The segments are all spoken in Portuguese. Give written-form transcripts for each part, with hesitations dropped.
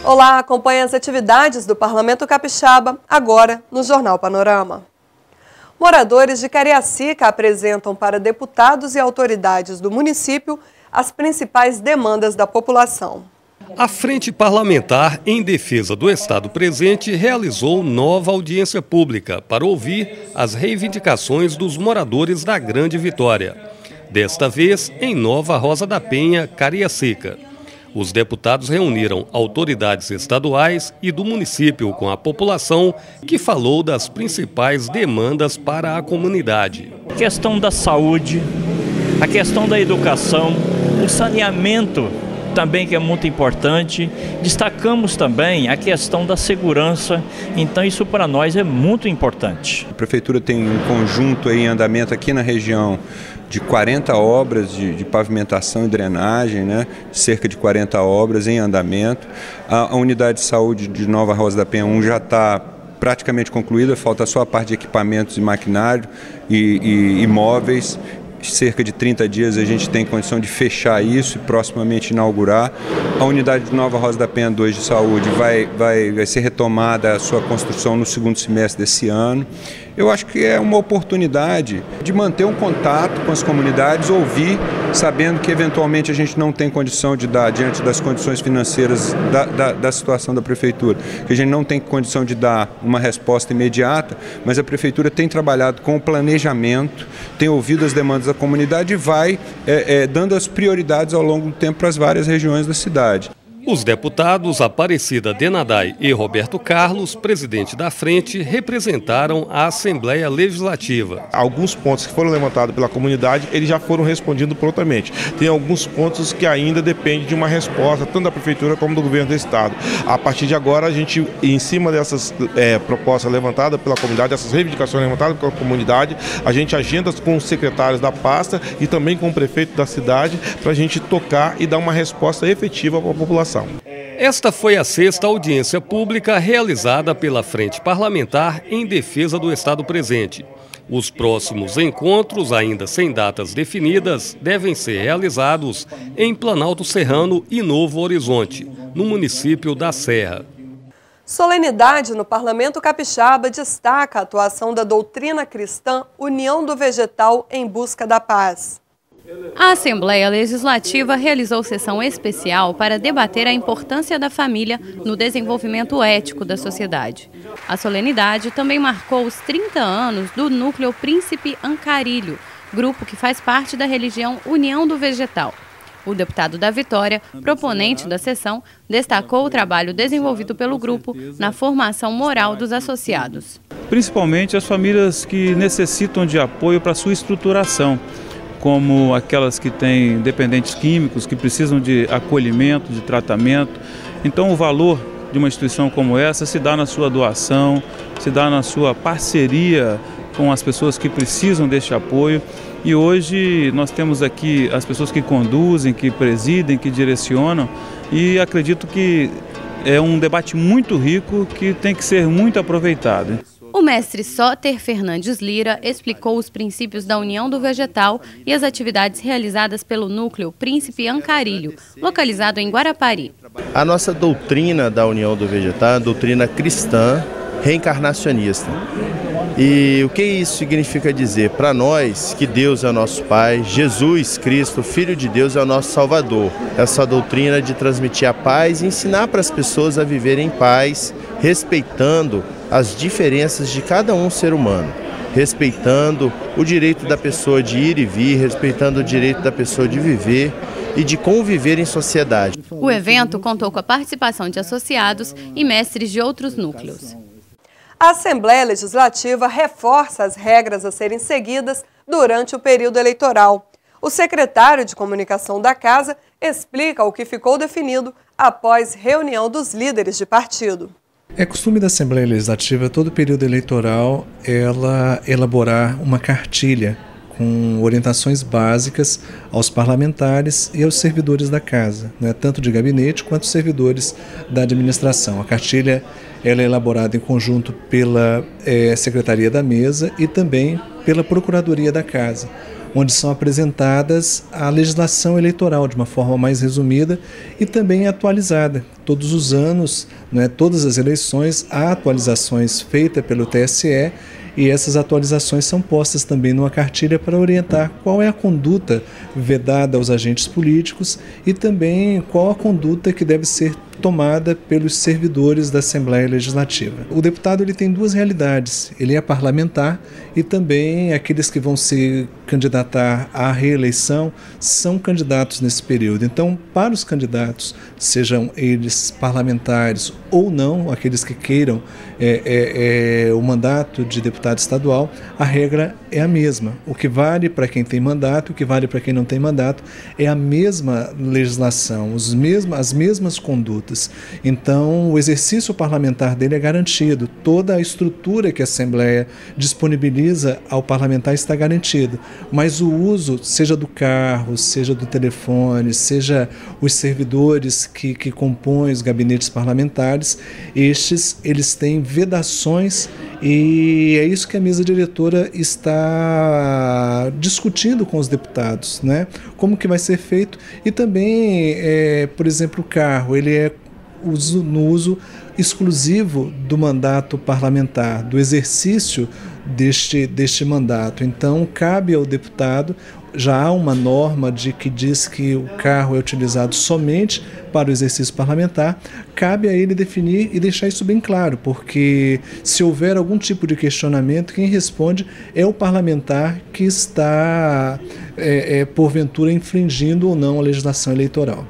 Olá, acompanhe as atividades do Parlamento Capixaba, agora no Jornal Panorama. Moradores de Cariacica apresentam para deputados e autoridades do município as principais demandas da população. A Frente Parlamentar em Defesa do Estado Presente realizou nova audiência pública para ouvir as reivindicações dos moradores da Grande Vitória. Desta vez, em Nova Rosa da Penha, Cariacica. Os deputados reuniram autoridades estaduais e do município com a população, que falou das principais demandas para a comunidade. A questão da saúde, a questão da educação, o saneamento também, que é muito importante. Destacamos também a questão da segurança, então isso para nós é muito importante. A Prefeitura tem um conjunto em andamento aqui na região de 40 obras de pavimentação e drenagem, né? Cerca de 40 obras em andamento. A unidade de saúde de Nova Rosa da Penha 1 já está praticamente concluída, falta só a parte de equipamentos e maquinário e imóveis. Cerca de 30 dias a gente tem condição de fechar isso e proximamente inaugurar. A unidade de Nova Rosa da Penha 2 de saúde vai ser retomada a sua construção no segundo semestre desse ano. Eu acho que é uma oportunidade de manter um contato com as comunidades, ouvir, sabendo que eventualmente a gente não tem condição de dar, diante das condições financeiras da situação da Prefeitura, que a gente não tem condição de dar uma resposta imediata, mas a Prefeitura tem trabalhado com o planejamento, tem ouvido as demandas da comunidade e vai dando as prioridades ao longo do tempo para as várias regiões da cidade. Os deputados Aparecida Denadai e Roberto Carlos, presidente da frente, representaram a Assembleia Legislativa. Alguns pontos que foram levantados pela comunidade, eles já foram respondidos prontamente. Tem alguns pontos que ainda dependem de uma resposta, tanto da Prefeitura como do Governo do Estado. A partir de agora, a gente, em cima dessas propostas levantadas pela comunidade, essas reivindicações levantadas pela comunidade, a gente agenda com os secretários da pasta e também com o prefeito da cidade para a gente tocar e dar uma resposta efetiva para a população. Esta foi a 6ª audiência pública realizada pela Frente Parlamentar em Defesa do Estado Presente. Os próximos encontros, ainda sem datas definidas, devem ser realizados em Planalto Serrano e Novo Horizonte, no município da Serra. Solenidade no Parlamento Capixaba destaca a atuação da doutrina cristã União do Vegetal em Busca da Paz. A Assembleia Legislativa realizou sessão especial para debater a importância da família no desenvolvimento ético da sociedade. A solenidade também marcou os 30 anos do Núcleo Príncipe Ancarilho, grupo que faz parte da religião União do Vegetal. O deputado da Vitória, proponente da sessão, destacou o trabalho desenvolvido pelo grupo na formação moral dos associados. Principalmente as famílias que necessitam de apoio para sua estruturação, como aquelas que têm dependentes químicos, que precisam de acolhimento, de tratamento. Então o valor de uma instituição como essa se dá na sua doação, se dá na sua parceria com as pessoas que precisam deste apoio. E hoje nós temos aqui as pessoas que conduzem, que presidem, que direcionam, e acredito que é um debate muito rico que tem que ser muito aproveitado. O mestre Sóter Fernandes Lira explicou os princípios da União do Vegetal e as atividades realizadas pelo Núcleo Príncipe Ancarilho, localizado em Guarapari. A nossa doutrina da União do Vegetal é a doutrina cristã reencarnacionista. E o que isso significa dizer? Para nós, que Deus é o nosso Pai, Jesus Cristo, Filho de Deus, é o nosso Salvador. Essa doutrina de transmitir a paz e ensinar para as pessoas a viverem em paz, respeitando as diferenças de cada ser humano, respeitando o direito da pessoa de ir e vir, respeitando o direito da pessoa de viver e de conviver em sociedade. O evento contou com a participação de associados e mestres de outros núcleos. A Assembleia Legislativa reforça as regras a serem seguidas durante o período eleitoral. O secretário de Comunicação da Casa explica o que ficou definido após reunião dos líderes de partido. É costume da Assembleia Legislativa, todo período eleitoral, ela elaborar uma cartilha com orientações básicas aos parlamentares e aos servidores da Casa, né, tanto de gabinete quanto servidores da administração. A cartilha ela é elaborada em conjunto pela Secretaria da Mesa e também pela Procuradoria da Casa, onde são apresentadas a legislação eleitoral de uma forma mais resumida e também atualizada, todos os anos, né, todas as eleições, há atualizações feitas pelo TSE, e essas atualizações são postas também numa cartilha para orientar qual é a conduta vedada aos agentes políticos e também qual a conduta que deve ser tomada pelos servidores da Assembleia Legislativa. O deputado ele tem duas realidades, ele é parlamentar e também aqueles que vão se candidatar à reeleição são candidatos nesse período. Então, para os candidatos, sejam eles parlamentares ou não, aqueles que queiram o mandato de deputado estadual, a regra é a mesma. O que vale para quem tem mandato, o que vale para quem não tem mandato, é a mesma legislação, as mesmas condutas. Então, o exercício parlamentar dele é garantido. Toda a estrutura que a Assembleia disponibiliza ao parlamentar está garantida. Mas o uso, seja do carro, seja do telefone, seja os servidores que compõem os gabinetes parlamentares, eles têm vedações e é isso que a mesa diretora está discutindo com os deputados, né? Como que vai ser feito e também, por exemplo, o carro, ele é no uso exclusivo do mandato parlamentar, do exercício deste mandato. Então, cabe ao deputado, já há uma norma que diz que o carro é utilizado somente para o exercício parlamentar, cabe a ele definir e deixar isso bem claro, porque se houver algum tipo de questionamento, quem responde é o parlamentar que está, porventura, infringindo ou não a legislação eleitoral.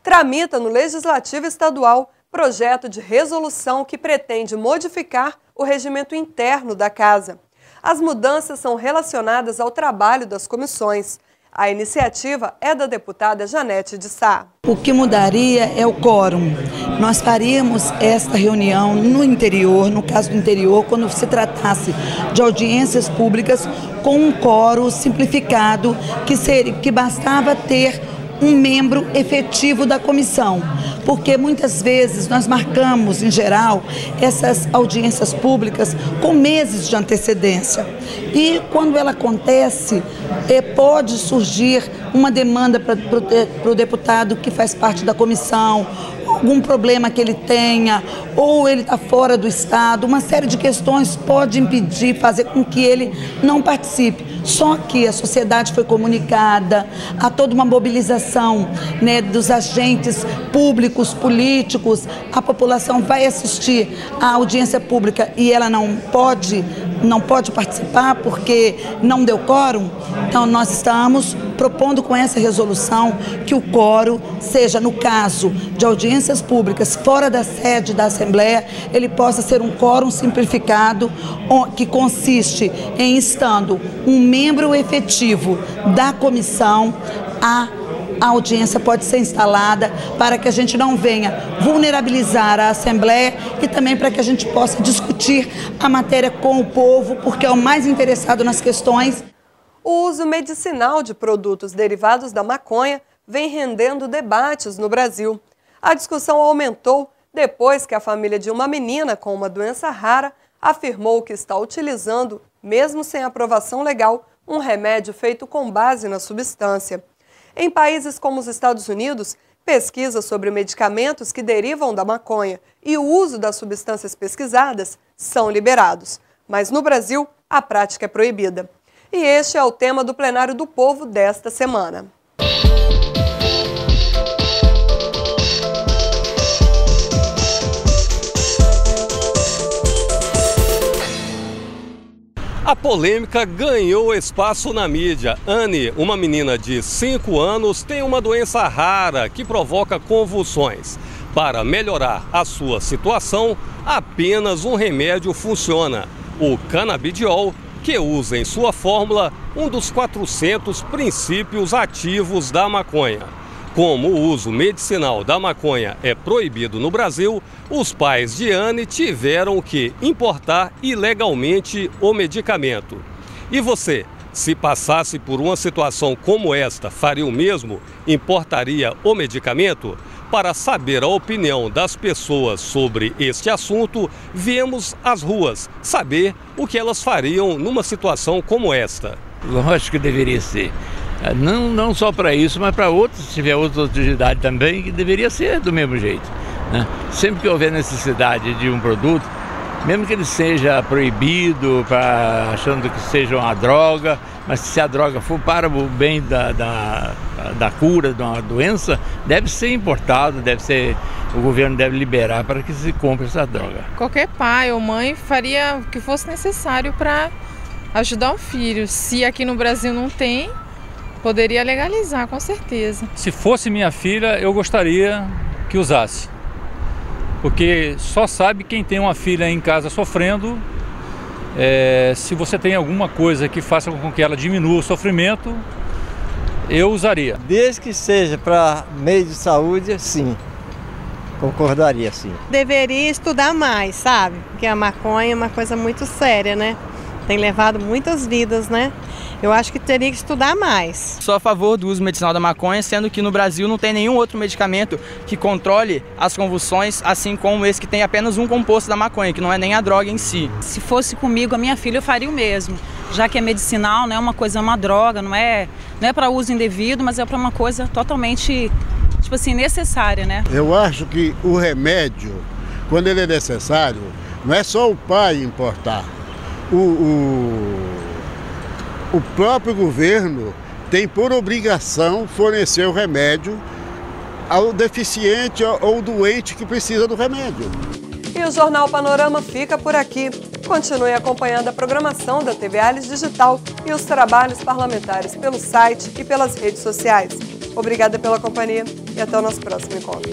Tramita no Legislativo Estadual projeto de resolução que pretende modificar o regimento interno da Casa. As mudanças são relacionadas ao trabalho das comissões. A iniciativa é da deputada Janete de Sá. O que mudaria é o quórum. Nós faríamos esta reunião no interior, no caso do interior, quando se tratasse de audiências públicas, com um quórum simplificado, que bastava ter um membro efetivo da comissão, porque muitas vezes nós marcamos, em geral, essas audiências públicas com meses de antecedência. E quando ela acontece, pode surgir uma demanda para o deputado que faz parte da comissão, algum problema que ele tenha, ou ele está fora do estado, uma série de questões pode impedir, fazer com que ele não participe. Só que a sociedade foi comunicada, há toda uma mobilização, né, dos agentes públicos, políticos, a população vai assistir à audiência pública e ela não pode participar porque não deu quórum. Então nós estamos propondo com essa resolução que o quórum seja, no caso de audiências públicas fora da sede da Assembleia, ele possa ser um quórum simplificado, que consiste em estando um membro efetivo da comissão, a audiência pode ser instalada para que a gente não venha vulnerabilizar a Assembleia e também para que a gente possa discutir a matéria com o povo, porque é o mais interessado nas questões. O uso medicinal de produtos derivados da maconha vem rendendo debates no Brasil. A discussão aumentou depois que a família de uma menina com uma doença rara afirmou que está utilizando, mesmo sem aprovação legal, um remédio feito com base na substância. Em países como os Estados Unidos, pesquisas sobre medicamentos que derivam da maconha e o uso das substâncias pesquisadas são liberados. Mas no Brasil, a prática é proibida. E este é o tema do Plenário do Povo desta semana. A polêmica ganhou espaço na mídia. Anne, uma menina de 5 anos, tem uma doença rara que provoca convulsões. Para melhorar a sua situação, apenas um remédio funciona: o canabidiol, que usa em sua fórmula um dos 400 princípios ativos da maconha. Como o uso medicinal da maconha é proibido no Brasil, os pais de Anne tiveram que importar ilegalmente o medicamento. E você, se passasse por uma situação como esta, faria o mesmo? Importaria o medicamento? Para saber a opinião das pessoas sobre este assunto, viemos às ruas saber o que elas fariam numa situação como esta. Lógico que deveria ser. Não só para isso, mas para outros, se tiver outra utilidade também, que deveria ser do mesmo jeito. né? Sempre que houver necessidade de um produto, mesmo que ele seja proibido, achando que seja uma droga, mas se a droga for para o bem da cura de uma doença, deve ser importado, o governo deve liberar para que se compre essa droga. Qualquer pai ou mãe faria o que fosse necessário para ajudar o filho. Se aqui no Brasil não tem, poderia legalizar, com certeza. Se fosse minha filha, eu gostaria que usasse. Porque só sabe quem tem uma filha em casa sofrendo. Se você tem alguma coisa que faça com que ela diminua o sofrimento, eu usaria. Desde que seja para meio de saúde, sim. Concordaria, sim. Deveria estudar mais, sabe? Porque a maconha é uma coisa muito séria, né? Tem levado muitas vidas, né? Eu acho que teria que estudar mais. Sou a favor do uso medicinal da maconha, sendo que no Brasil não tem nenhum outro medicamento que controle as convulsões, assim como esse que tem apenas um composto da maconha, que não é nem a droga em si. Se fosse comigo, a minha filha, eu faria o mesmo. Já que é medicinal, não é uma coisa, é uma droga, não é para uso indevido, mas é para uma coisa totalmente, tipo assim, necessária, né? Eu acho que o remédio, quando ele é necessário, não é só o pai importar. O próprio governo tem por obrigação fornecer o remédio ao deficiente ou doente que precisa do remédio. E o Jornal Panorama fica por aqui. Continue acompanhando a programação da TV Alis Digital e os trabalhos parlamentares pelo site e pelas redes sociais. Obrigada pela companhia e até o nosso próximo encontro.